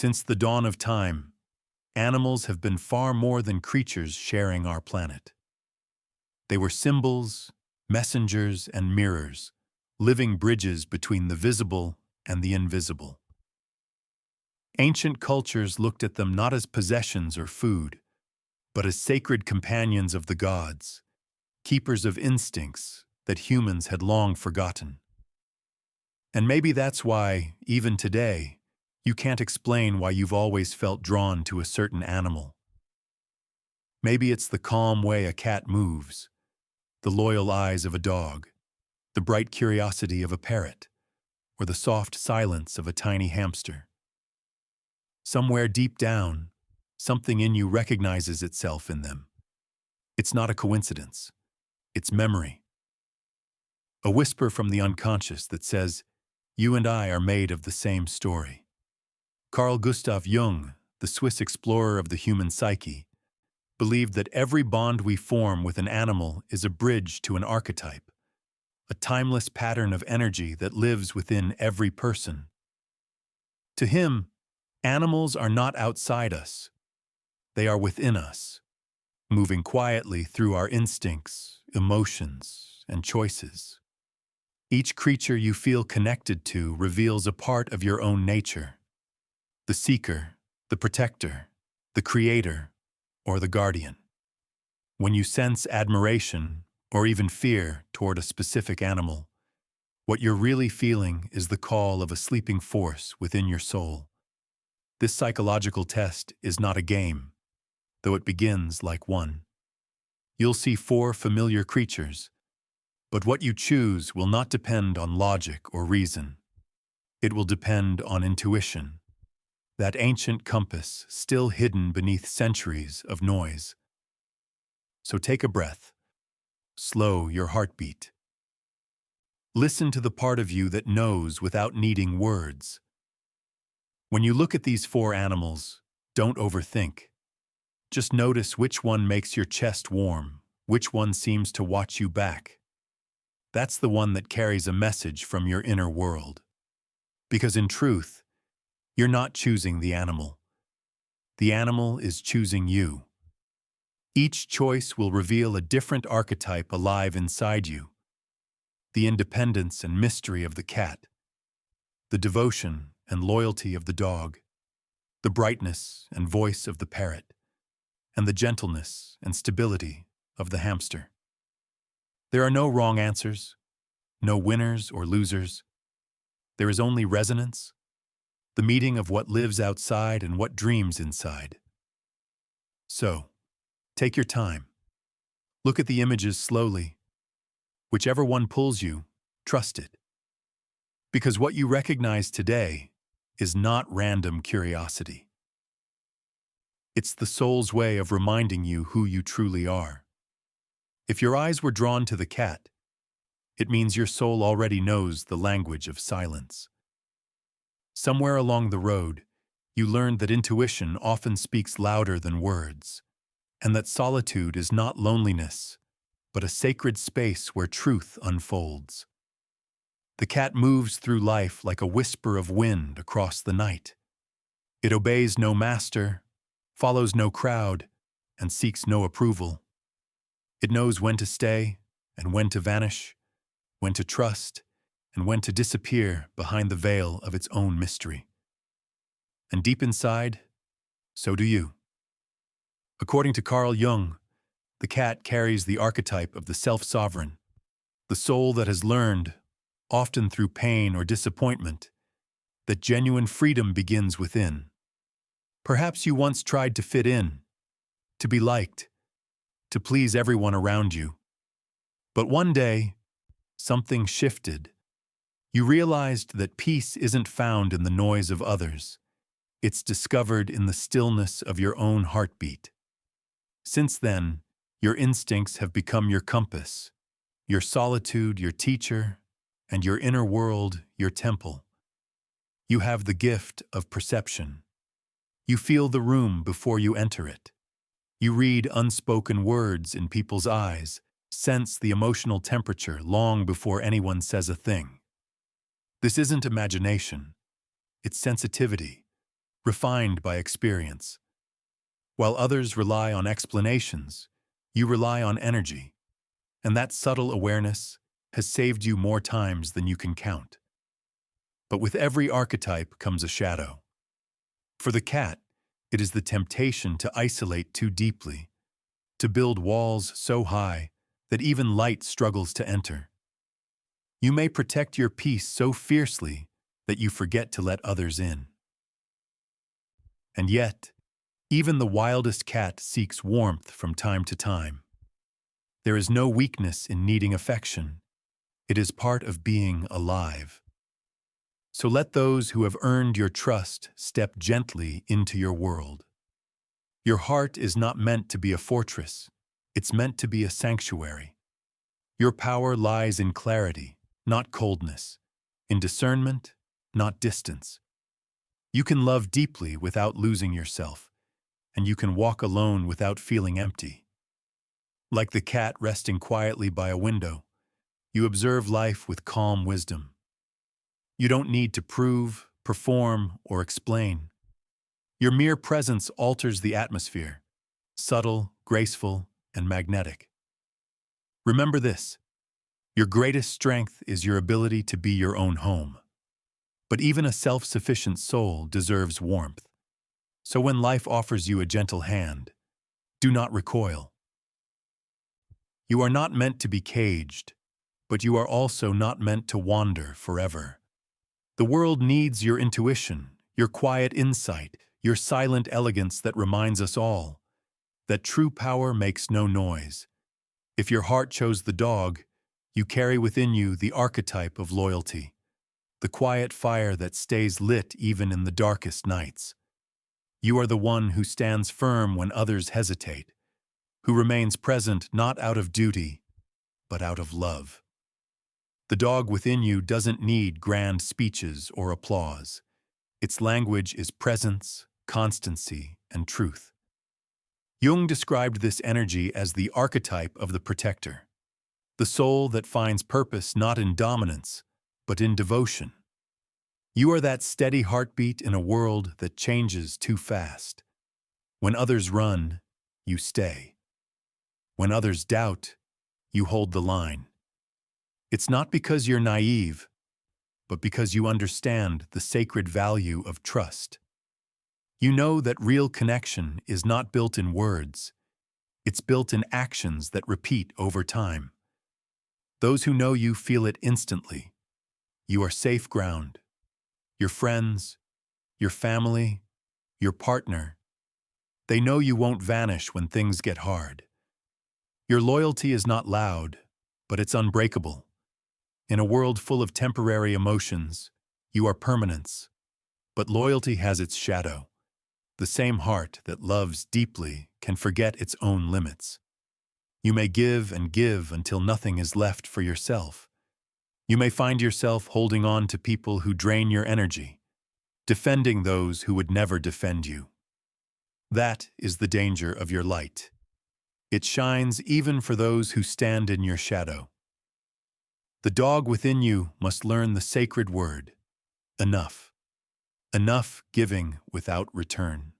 Since the dawn of time, animals have been far more than creatures sharing our planet. They were symbols, messengers, and mirrors, living bridges between the visible and the invisible. Ancient cultures looked at them not as possessions or food, but as sacred companions of the gods, keepers of instincts that humans had long forgotten. And maybe that's why, even today, you can't explain why you've always felt drawn to a certain animal. Maybe it's the calm way a cat moves, the loyal eyes of a dog, the bright curiosity of a parrot, or the soft silence of a tiny hamster. Somewhere deep down, something in you recognizes itself in them. It's not a coincidence. It's memory. A whisper from the unconscious that says, "You and I are made of the same story." Carl Gustav Jung, the Swiss explorer of the human psyche, believed that every bond we form with an animal is a bridge to an archetype, a timeless pattern of energy that lives within every person. To him, animals are not outside us. They are within us, moving quietly through our instincts, emotions, and choices. Each creature you feel connected to reveals a part of your own nature. The seeker, the protector, the creator, or the guardian. When you sense admiration or even fear toward a specific animal, what you're really feeling is the call of a sleeping force within your soul. This psychological test is not a game, though it begins like one. You'll see 4 familiar creatures, but what you choose will not depend on logic or reason. It will depend on intuition, that ancient compass still hidden beneath centuries of noise. So take a breath. Slow your heartbeat. Listen to the part of you that knows without needing words. When you look at these 4 animals, don't overthink. Just notice which one makes your chest warm, which one seems to watch you back. That's the one that carries a message from your inner world. Because in truth, you're not choosing the animal. The animal is choosing you. Each choice will reveal a different archetype alive inside you. The independence and mystery of the cat, the devotion and loyalty of the dog, the brightness and voice of the parrot, and the gentleness and stability of the hamster. There are no wrong answers, no winners or losers. There is only resonance, the meeting of what lives outside and what dreams inside. So, take your time. Look at the images slowly. Whichever one pulls you, trust it. Because what you recognize today is not random curiosity. It's the soul's way of reminding you who you truly are. If your eyes were drawn to the cat, it means your soul already knows the language of silence. Somewhere along the road, you learned that intuition often speaks louder than words, and that solitude is not loneliness, but a sacred space where truth unfolds. The cat moves through life like a whisper of wind across the night. It obeys no master, follows no crowd, and seeks no approval. It knows when to stay and when to vanish, when to trust, and when to disappear behind the veil of its own mystery. And deep inside, so do you. According to Carl Jung, the cat carries the archetype of the self-sovereign, the soul that has learned, often through pain or disappointment, that genuine freedom begins within. Perhaps you once tried to fit in, to be liked, to please everyone around you. But one day, something shifted. You realized that peace isn't found in the noise of others. It's discovered in the stillness of your own heartbeat. Since then, your instincts have become your compass, your solitude your teacher, and your inner world your temple. You have the gift of perception. You feel the room before you enter it. You read unspoken words in people's eyes, sense the emotional temperature long before anyone says a thing. This isn't imagination. It's sensitivity, refined by experience. While others rely on explanations, you rely on energy, and that subtle awareness has saved you more times than you can count. But with every archetype comes a shadow. For the cat, it is the temptation to isolate too deeply, to build walls so high that even light struggles to enter. You may protect your peace so fiercely that you forget to let others in. And yet, even the wildest cat seeks warmth from time to time. There is no weakness in needing affection. It is part of being alive. So let those who have earned your trust step gently into your world. Your heart is not meant to be a fortress. It's meant to be a sanctuary. Your power lies in clarity, not coldness, in discernment, not distance. You can love deeply without losing yourself, and you can walk alone without feeling empty. Like the cat resting quietly by a window, you observe life with calm wisdom. You don't need to prove, perform, or explain. Your mere presence alters the atmosphere, subtle, graceful, and magnetic. Remember this: your greatest strength is your ability to be your own home. But even a self-sufficient soul deserves warmth. So when life offers you a gentle hand, do not recoil. You are not meant to be caged, but you are also not meant to wander forever. The world needs your intuition, your quiet insight, your silent elegance that reminds us all that true power makes no noise. If your heart chose the dog, you carry within you the archetype of loyalty, the quiet fire that stays lit even in the darkest nights. You are the one who stands firm when others hesitate, who remains present not out of duty, but out of love. The dog within you doesn't need grand speeches or applause. Its language is presence, constancy, and truth. Jung described this energy as the archetype of the protector, the soul that finds purpose not in dominance, but in devotion. You are that steady heartbeat in a world that changes too fast. When others run, you stay. When others doubt, you hold the line. It's not because you're naive, but because you understand the sacred value of trust. You know that real connection is not built in words. It's built in actions that repeat over time. Those who know you feel it instantly. You are safe ground. Your friends, your family, your partner, they know you won't vanish when things get hard. Your loyalty is not loud, but it's unbreakable. In a world full of temporary emotions, you are permanence. But loyalty has its shadow. The same heart that loves deeply can forget its own limits. You may give and give until nothing is left for yourself. You may find yourself holding on to people who drain your energy, defending those who would never defend you. That is the danger of your light. It shines even for those who stand in your shadow. The dog within you must learn the sacred word, enough. Enough giving without return.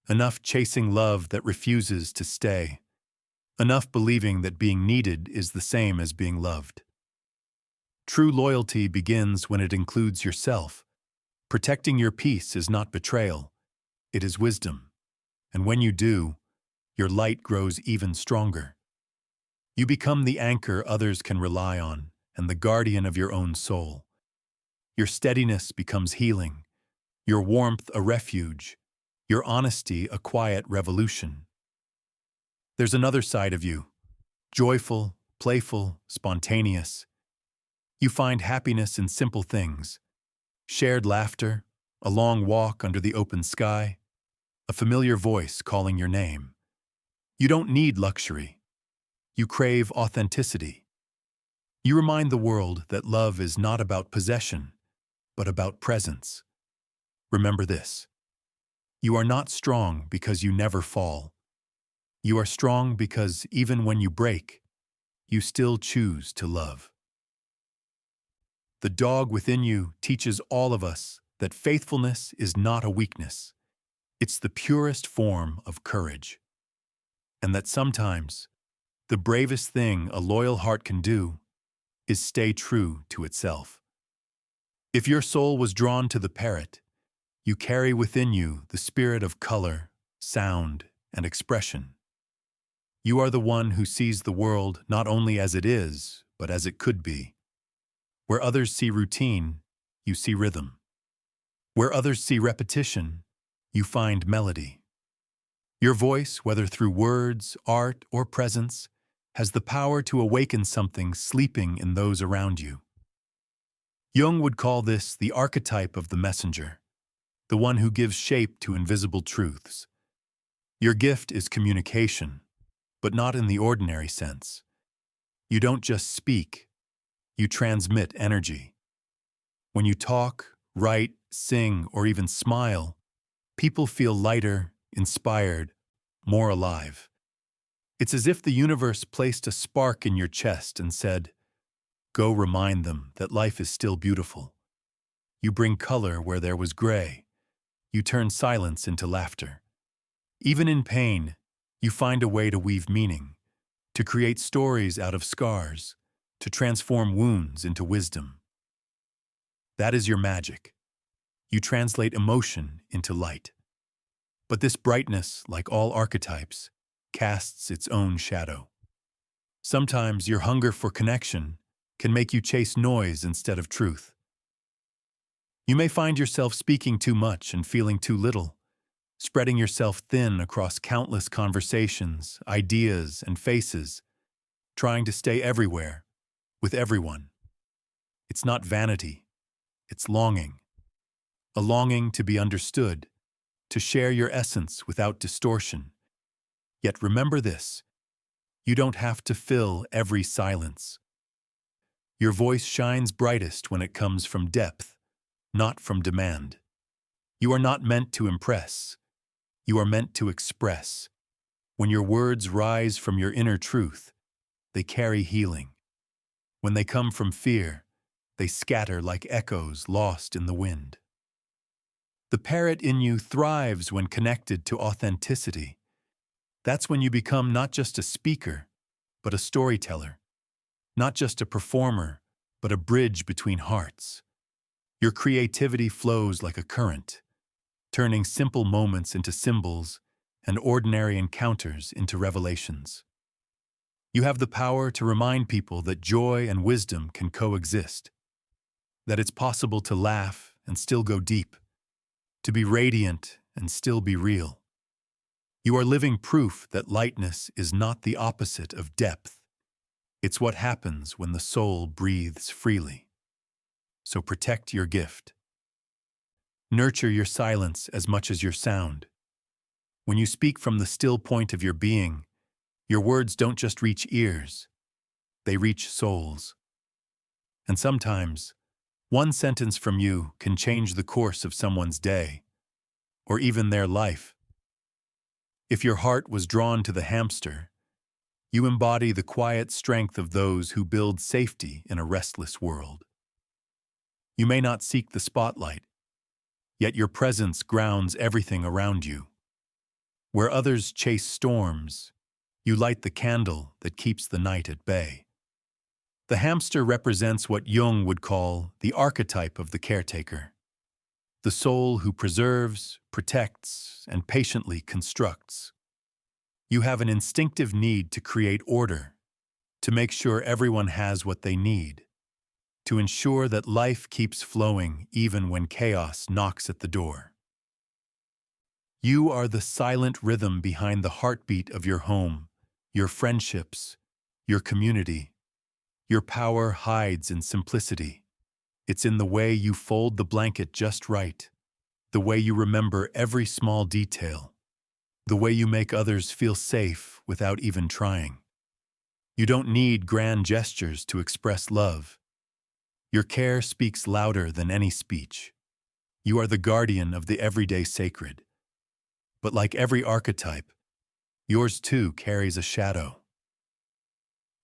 Enough chasing love that refuses to stay. Enough believing that being needed is the same as being loved. True loyalty begins when it includes yourself. Protecting your peace is not betrayal, it is wisdom. And when you do, your light grows even stronger. You become the anchor others can rely on and the guardian of your own soul. Your steadiness becomes healing, your warmth a refuge, your honesty a quiet revolution. There's another side of you, joyful, playful, spontaneous. You find happiness in simple things, shared laughter, a long walk under the open sky, a familiar voice calling your name. You don't need luxury. You crave authenticity. You remind the world that love is not about possession, but about presence. Remember this: you are not strong because you never fall. You are strong because even when you break, you still choose to love. The dog within you teaches all of us that faithfulness is not a weakness. It's the purest form of courage. And that sometimes, the bravest thing a loyal heart can do is stay true to itself. If your soul was drawn to the parrot, you carry within you the spirit of color, sound, and expression. You are the one who sees the world not only as it is, but as it could be. Where others see routine, you see rhythm. Where others see repetition, you find melody. Your voice, whether through words, art, or presence, has the power to awaken something sleeping in those around you. Jung would call this the archetype of the messenger, the one who gives shape to invisible truths. Your gift is communication, but not in the ordinary sense. You don't just speak, you transmit energy. When you talk, write, sing, or even smile, people feel lighter, inspired, more alive. It's as if the universe placed a spark in your chest and said, "Go remind them that life is still beautiful." You bring color where there was gray. You turn silence into laughter. Even in pain, you find a way to weave meaning, to create stories out of scars, to transform wounds into wisdom. That is your magic. You translate emotion into light. But this brightness, like all archetypes, casts its own shadow. Sometimes your hunger for connection can make you chase noise instead of truth. You may find yourself speaking too much and feeling too little, spreading yourself thin across countless conversations, ideas, and faces, trying to stay everywhere, with everyone. It's not vanity, it's longing. A longing to be understood, to share your essence without distortion. Yet remember this, you don't have to fill every silence. Your voice shines brightest when it comes from depth, not from demand. You are not meant to impress. You are meant to express. When your words rise from your inner truth, they carry healing. When they come from fear, they scatter like echoes lost in the wind. The parrot in you thrives when connected to authenticity. That's when you become not just a speaker, but a storyteller. Not just a performer, but a bridge between hearts. Your creativity flows like a current, turning simple moments into symbols and ordinary encounters into revelations. You have the power to remind people that joy and wisdom can coexist, that it's possible to laugh and still go deep, to be radiant and still be real. You are living proof that lightness is not the opposite of depth. It's what happens when the soul breathes freely. So protect your gift. Nurture your silence as much as your sound. When you speak from the still point of your being, your words don't just reach ears, they reach souls. And sometimes, one sentence from you can change the course of someone's day, or even their life. If your heart was drawn to the hamster, you embody the quiet strength of those who build safety in a restless world. You may not seek the spotlight, yet your presence grounds everything around you. Where others chase storms, you light the candle that keeps the night at bay. The hamster represents what Jung would call the archetype of the caretaker, the soul who preserves, protects, and patiently constructs. You have an instinctive need to create order, to make sure everyone has what they need, to ensure that life keeps flowing even when chaos knocks at the door. You are the silent rhythm behind the heartbeat of your home, your friendships, your community. Your power hides in simplicity. It's in the way you fold the blanket just right, the way you remember every small detail, the way you make others feel safe without even trying. You don't need grand gestures to express love. Your care speaks louder than any speech. You are the guardian of the everyday sacred. But like every archetype, yours too carries a shadow.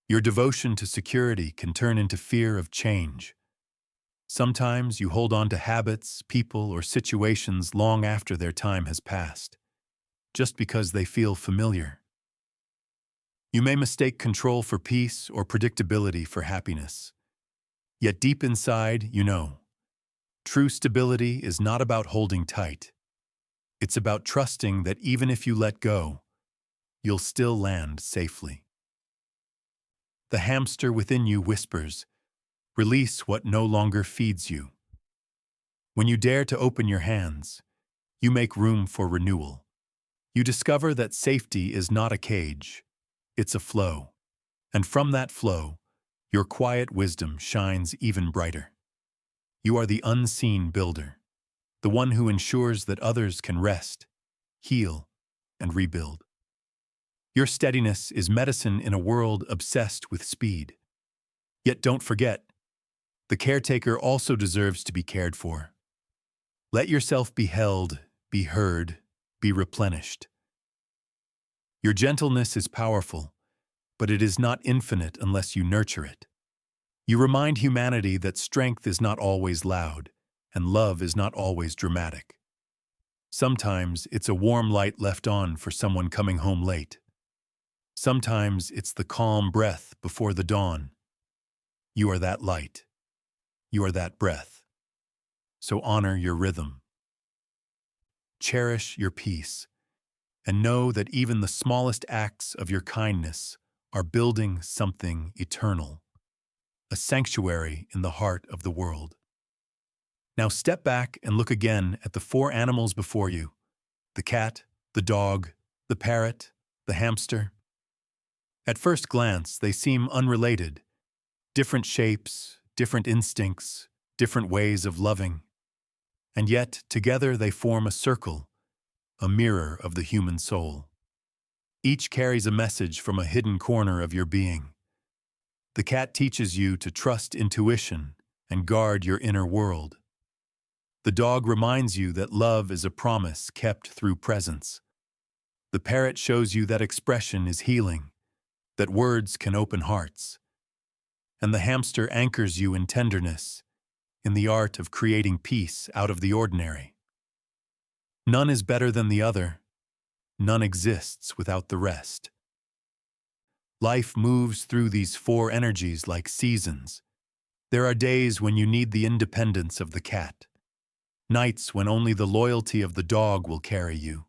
Your devotion to security can turn into fear of change. Sometimes you hold on to habits, people, or situations long after their time has passed, just because they feel familiar. You may mistake control for peace or predictability for happiness. Yet deep inside, you know, true stability is not about holding tight. It's about trusting that even if you let go, you'll still land safely. The hamster within you whispers, "Release what no longer feeds you." When you dare to open your hands, you make room for renewal. You discover that safety is not a cage, it's a flow. And from that flow, your quiet wisdom shines even brighter. You are the unseen builder, the one who ensures that others can rest, heal, and rebuild. Your steadiness is medicine in a world obsessed with speed. Yet don't forget, the caretaker also deserves to be cared for. Let yourself be held, be heard, be replenished. Your gentleness is powerful, but it is not infinite unless you nurture it. You remind humanity that strength is not always loud, and love is not always dramatic. Sometimes it's a warm light left on for someone coming home late. Sometimes it's the calm breath before the dawn. You are that light. You are that breath. So honor your rhythm. Cherish your peace, and know that even the smallest acts of your kindness are building something eternal, a sanctuary in the heart of the world. Now step back and look again at the four animals before you: the cat, the dog, the parrot, the hamster. At first glance, they seem unrelated. Different shapes, different instincts, different ways of loving. And yet, together they form a circle, a mirror of the human soul. Each carries a message from a hidden corner of your being. The cat teaches you to trust intuition and guard your inner world. The dog reminds you that love is a promise kept through presence. The parrot shows you that expression is healing, that words can open hearts. And the hamster anchors you in tenderness, in the art of creating peace out of the ordinary. None is better than the other. None exists without the rest. Life moves through these four energies like seasons. There are days when you need the independence of the cat, nights when only the loyalty of the dog will carry you,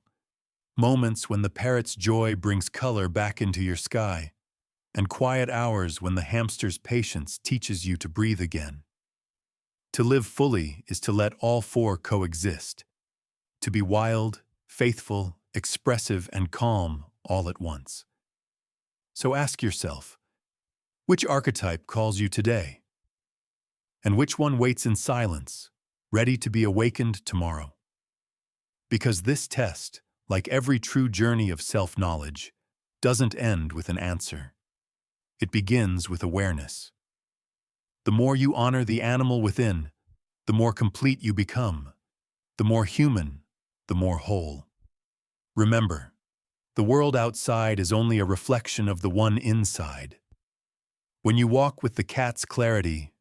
moments when the parrot's joy brings color back into your sky, and quiet hours when the hamster's patience teaches you to breathe again. To live fully is to let all four coexist, to be wild, faithful, expressive, and calm all at once. So ask yourself, which archetype calls you today? And which one waits in silence, ready to be awakened tomorrow? Because this test, like every true journey of self-knowledge, doesn't end with an answer. It begins with awareness. The more you honor the animal within, the more complete you become, the more human, the more whole. Remember, the world outside is only a reflection of the one inside. When you walk with the cat's clarity,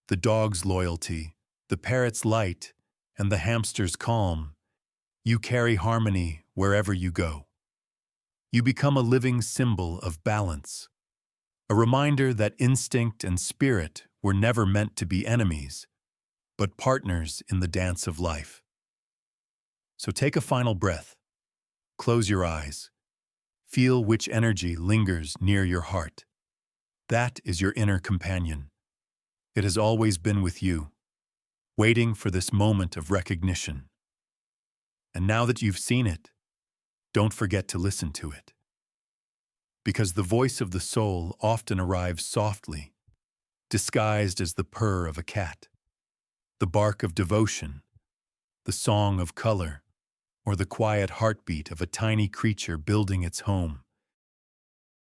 the dog's loyalty, the parrot's light, and the hamster's calm, you carry harmony wherever you go. You become a living symbol of balance, a reminder that instinct and spirit were never meant to be enemies, but partners in the dance of life. So take a final breath, close your eyes, feel which energy lingers near your heart. That is your inner companion. It has always been with you, waiting for this moment of recognition. And now that you've seen it, don't forget to listen to it. Because the voice of the soul often arrives softly, disguised as the purr of a cat, the bark of devotion, the song of color, or the quiet heartbeat of a tiny creature building its home.